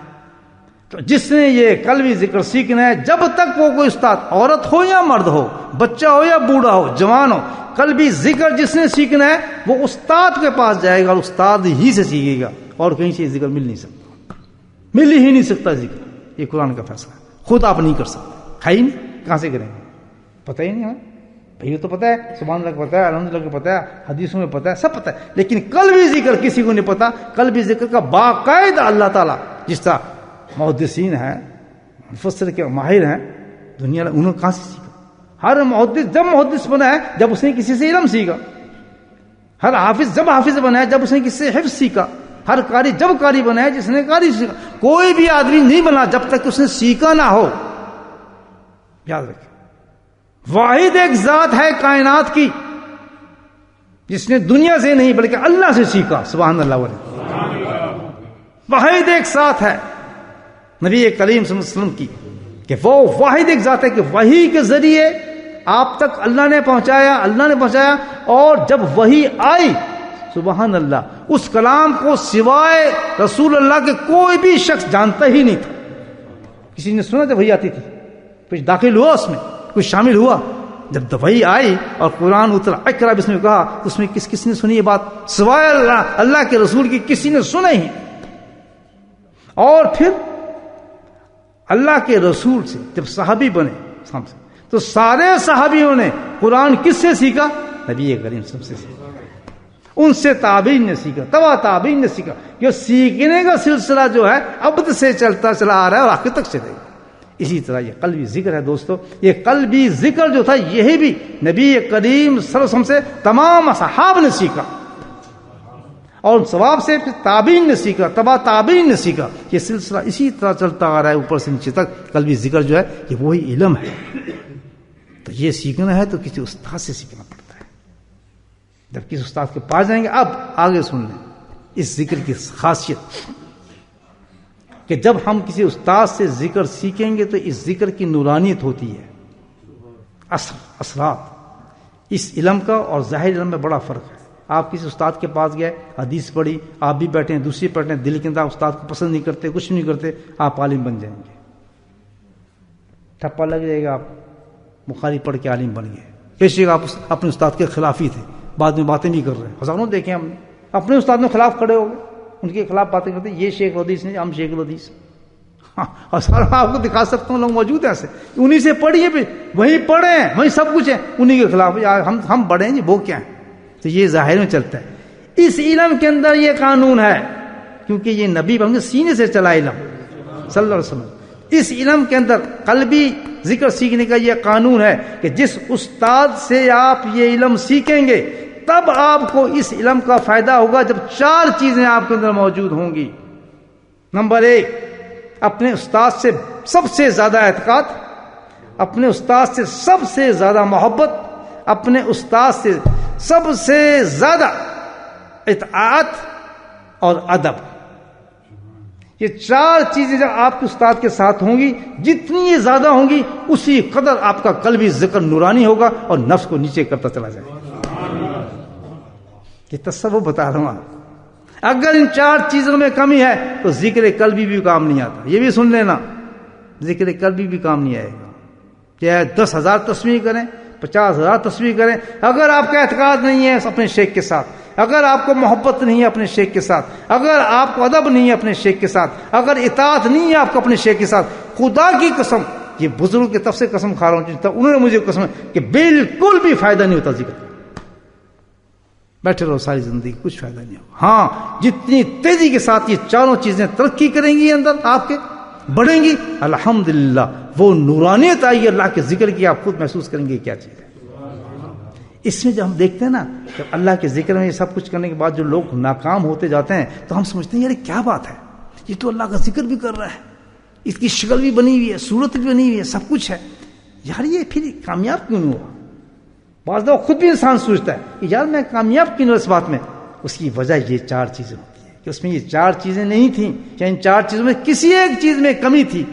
تو جس نے یہ قلبی ذکر سیکھنا ہے، جب تک وہ کوئی استاد، عورت ہو یا مرد ہو، بچہ ہو یا بوڑھا ہو، جوان ہو، قلبی ذکر جس نے سیکھنا ہے وہ استاد کے پاس جائے گا اور استاد ہی سے سیکھے گا، اور کہیں سے ذکر مل نہیں سکتا، مل ہی نہیں سکتا ذکر. یہ قرآن کا فیصلہ ہے، خود آپ نہیں کر سکتے، ہے ہی نہیں. کہاں سے کریں گے؟ پتہ ہی نہیں ہے بھائی. تو پتہ ہے، سبحان اللہ کو پتہ ہے، الحمدللہ کو پتہ ہے، حدیثوں میں پتہ ہے، سب پتہ ہے، لیکن قلبی ذکر کسی کو نہیں پتہ. قلبی ذکر کا باقاعدہ اللہ تعالیٰ، جس طرح محدثین ہیں، مفسر کے ماہر ہیں دنیا میں، انہوں نے کہاں سے سیکھا؟ ہر محدث جب محدث بنا ہے جب اس نے کسی سے علم سیکھا. ہر حافظ جب حافظ بنا ہے جب اس نے کسی سے حفظ سیکھا. ہر قاری جب قاری بنا ہے جس نے قاری سیکھا. کوئی بھی آدمی نہیں بنا جب تک اس نے سیکھا نہ ہو. یاد رکھیں، واحد ایک ذات ہے کائنات کی جس نے دنیا سے نہیں بلکہ اللہ سے سیکھا. سبحان اللہ علیہ. واحد ایک ذات ہے نبی کریم صلی اللہ علیہ وسلم کی، کہ وہ واحد ایک ذات ہے کہ وحی کے ذریعے آپ تک اللہ نے پہنچایا. اور جب وحی آئی، سبحان اللہ، اس کلام کو سوائے رسول اللہ کے کوئی بھی شخص جانتا ہی نہیں تھا. کسی نے سنا جب وحی آتی تھی؟ کچھ داخل ہوا اس میں، کچھ شامل ہوا؟ جب وحی آئی اور قرآن اترا، اقرا بسم اللہ کہا، اس میں کس نے سنی یہ بات؟ سوائے اللہ کے رسول کی کسی نے سنا ہی. اور پھر اللہ کے رسول سے جب صحابی بنے تو سارے صحابیوں نے قرآن کس سے سیکھا؟ نبی کریم صلی اللہ علیہ وسلم سے سیکھا. ان سے تابعین نے سیکھا، تبع تابعین نے سیکھا. یہ سیکھنے کا سلسلہ جو ہے ابد سے چلتا چلا آ رہا ہے اور آخر تک چلے گا. اسی طرح یہ قلبی ذکر ہے دوستو. یہ قلبی ذکر جو تھا یہی بھی نبی کریم صلی اللہ علیہ وسلم سے تمام اصحاب نے سیکھا، اور ثواب سے پھر تابعین نے سیکھا، تبع تابعین نے سیکھا. یہ سلسلہ اسی طرح چلتا آ رہا ہے اوپر سے نیچے تک. قلبی ذکر جو ہے یہ وہی علم ہے. تو یہ سیکھنا ہے تو کسی استاد سے سیکھنا پڑتا ہے. جب کسی استاد کے پاس جائیں گے، اب آگے سن لیں اس ذکر کی خاصیت کہ جب ہم کسی استاد سے ذکر سیکھیں گے تو اس ذکر کی نورانیت ہوتی ہے، اثرات. اس علم کا اور ظاہر علم میں بڑا فرق ہے. آپ کسی استاد کے پاس گئے، حدیث پڑھی، آپ بھی بیٹھے ہیں، دوسری پڑھتے ہیں، دل کے اندر استاد کو پسند نہیں کرتے، کچھ نہیں کرتے، آپ عالم بن جائیں گے. ٹھپا لگ جائے گا، آپ بخاری پڑھ کے عالم بن گئے. پیشے آپ اپنے استاد کے خلاف ہی تھے، بعد میں باتیں بھی کر رہے ہیں. ہزاروں دیکھیں ہم نے، اپنے استاد کے خلاف کھڑے ہو گئے، ان کے خلاف باتیں کرتے ہیں. یہ شیخ الحدیث نہیں، ہم شیخ الحدیث. اور سارا آپ کو دکھا سکتا ہوں، لوگ موجود ہیں ایسے. انہیں سے پڑھیے، بھی وہیں پڑھے ہیں، وہیں سب کچھ ہے، انہیں کے خلاف ہم بڑے ہیں جی، وہ کیا ہیں. تو یہ ظاہر میں چلتا ہے. اس علم کے اندر یہ قانون ہے، کیونکہ یہ نبی پر سینے سے چلا علم صلی اللہ علیہ وسلم. اس علم کے اندر قلبی ذکر سیکھنے کا یہ قانون ہے کہ جس استاد سے آپ یہ علم سیکھیں گے تب آپ کو اس علم کا فائدہ ہوگا جب 4 چیزیں آپ کے اندر موجود ہوں گی. نمبر 1، اپنے استاد سے سب سے زیادہ اعتقاد، اپنے استاد سے سب سے زیادہ محبت، اپنے استاد سے سب سے زیادہ اطاعت اور ادب. یہ 4 چیزیں جب آپ کے استاد کے ساتھ ہوں گی، جتنی یہ زیادہ ہوں گی اسی قدر آپ کا قلبی ذکر نورانی ہوگا اور نفس کو نیچے کرتا چلا جائے گا. یہ تصور بتا رہا ہوں آپ. اگر ان 4 چیزوں میں کمی ہے تو ذکر قلبی بھی کام نہیں آتا. یہ بھی سن لینا، ذکر قلبی بھی کام نہیں آئے گا. چاہے 10,000 تسبیح کریں، 50,000 تسبیح کریں، اگر آپ کا اعتقاد نہیں ہے اپنے شیخ کے ساتھ، اگر آپ کو محبت نہیں ہے اپنے شیخ کے ساتھ، اگر آپ کو ادب نہیں ہے اپنے شیخ کے ساتھ، اگر اطاعت نہیں ہے آپ کو اپنے شیخ کے ساتھ، خدا کی قسم، یہ بزرگ کی طرف سے قسم کھا رہا ہوں، انہوں نے مجھے قسم کہ بالکل بھی فائدہ نہیں ہوتا ذکر. بیٹھے رہو ساری زندگی، کچھ فائدہ نہیں ہوگا. ہاں، جتنی تیزی کے ساتھ یہ 4 چیزیں ترقی کریں گی اندر آپ کے، بڑھیں گی، الحمدللہ وہ نورانیت آئی اللہ کے ذکر کی، آپ خود محسوس کریں گے کیا چیز ہے. اس میں جب ہم دیکھتے ہیں نا، جب اللہ کے ذکر میں یہ سب کچھ کرنے کے بعد جو لوگ ناکام ہوتے جاتے ہیں تو ہم سمجھتے ہیں یار کیا بات ہے، یہ تو اللہ کا ذکر بھی کر رہا ہے، اس کی شکل بھی بنی ہوئی ہے، صورت بھی بنی ہوئی ہے، سب کچھ ہے، یار یہ پھر کامیاب کیوں نہیں ہوا؟ بعض دفعہ خود بھی انسان سوچتا ہے کہ یار میں کامیاب کیوں نہیں اس بات میں. اس کی وجہ یہ 4 چیزیں ہوتی ہیں کہ اس میں یہ 4 چیزیں نہیں تھیں، یا ان 4 چیزوں میں کسی ایک چیز میں کمی تھی،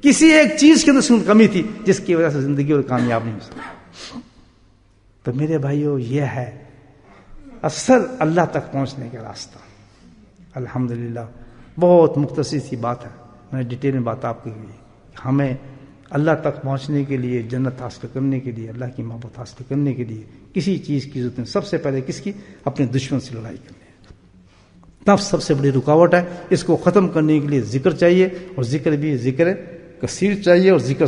کسی ایک چیز کے اندر کمی تھی جس کی وجہ سے زندگی اور کامیاب نہیں ہو سکتی. تو میرے بھائیو، یہ ہے اصل اللہ تک پہنچنے کا راستہ. الحمدللہ بہت مختصر سی بات ہے، میں نے ڈیٹیل میں بات آپ کو کی. ہمیں اللہ تک پہنچنے کے لیے، جنت حاصل کرنے کے لیے، اللہ کی محبت حاصل کرنے کے لیے کسی چیز کی ضرورت نہیں. سب سے پہلے کس کی؟ اپنے دشمن سے لڑائی کرنی ہے. نفس سب سے بڑی رکاوٹ ہے، اس کو ختم کرنے کے لیے ذکر چاہیے، اور ذکر بھی ذکر کثیر چاہیے، اور ذکر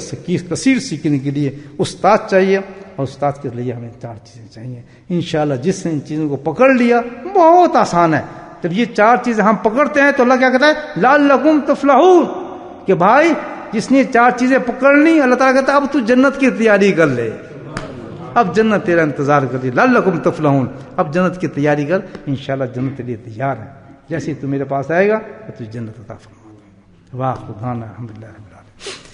کثیر سیکھنے کے لیے استاد چاہیے، اور استاد کے لیے ہمیں 4 چیزیں چاہیے. انشاءاللہ جس نے ان چیزوں کو پکڑ لیا بہت آسان ہے. جب یہ 4 چیزیں ہم پکڑتے ہیں تو اللہ کیا کہتا ہے؟ لعلکم تفلحون، کہ بھائی جس نے 4 چیزیں پکڑ لی، اللہ تعالیٰ کہتا ہے اب تو جنت کی تیاری کر لے، اب جنت تیرا انتظار کر رہی. لعلکم تفلحون، اب جنت کی تیاری کر، انشاءاللہ جنت تیرے لیے تیار ہے. جیسے تو میرے پاس آئے گا تو تجھے جنت عطا فرماؤں گا. واہ خدا الحمدللہ رب العالمین.